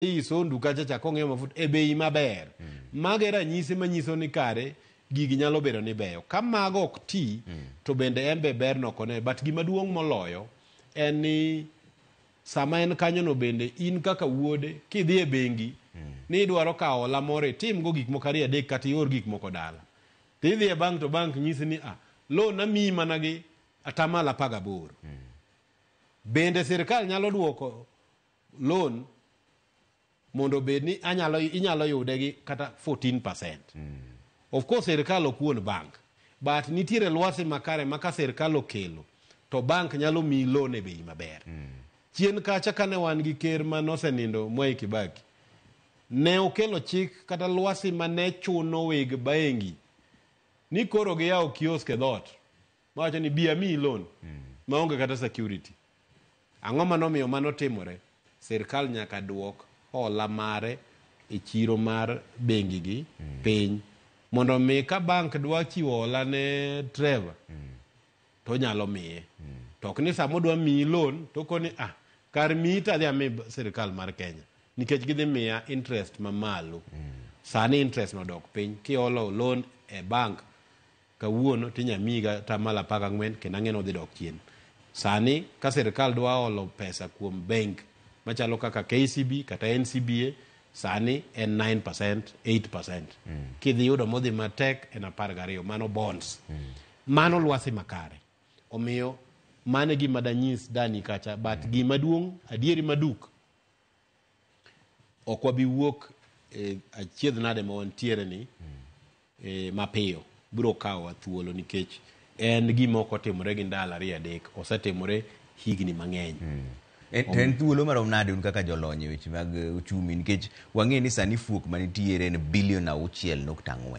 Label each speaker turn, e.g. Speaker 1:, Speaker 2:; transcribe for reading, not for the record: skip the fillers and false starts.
Speaker 1: iso nduka cha kong'iewo mafuta e bei maber. Mage ranyisi manyiso ni kare gigi nyalo bedo ni beyo. Ka mago ok ti to bende embe ber nokone. But gima duong' moloyo en ni sama en kanyo no bende in kaka wuode kidhi e bengi ni idwaro kawo hola moro itim go gik moko 2 3 kata ior gik moko dala. Tidhi e bank to bank nyisi ni loan amiyi mana gi 18%. Bende sirkal nyalo duoko loan mondo bed ni inyalo yude gi kata 14%. Of course sirkal ok wuon bank, but nitiere lwasi makare maka sirkal okelo to bank nyalo miyi loan e bei maber. Chien kacha kane wan gi ker manosenindo Mwai Kibaki, ne okelo chik kata lwasi mane chuno weg bengi ni koro giyawo kiosk e dhot mawacho ni bi amiyi loan maonge kata security. Ang'o manomiyo mano timore? Sirkal nyaka duok hola mare e chiro mar bengi gi piny mondo mi ka bank dwa chiwo hola ne Trevor to nyalo miye. To ok ni samo dwa miyi loan to koni kar miyi tadhi ami sirkal mar Kenya nikech gidhi miya interest mamalo. Sani interest nodok piny kiolo loan e bank kawuono tinya miyi ga 14% kendo ang'eno dhi dok chien. Sani ka sirkal dwa holo pesa kuom bank machalo kaka KCB kata NCBA sani en 9%, 8%. Kidhi yudo modhi matek en 12, mano bonds. Mano lwasi makare. Omiyo mane gima danyis dani kacha, but gima duong' adieri maduk ok wabi wuok achiedh nade ma wantiere ni mapiyo biro kawo thuolo nikech en gima ok otimore gi ndalo 2 3 osetimore higni mang'eny.
Speaker 2: En thuolo marom nade un kaka jolony e weche mag uchumi nikech wang'e ni sani fuok manitiere en bilion 6.4.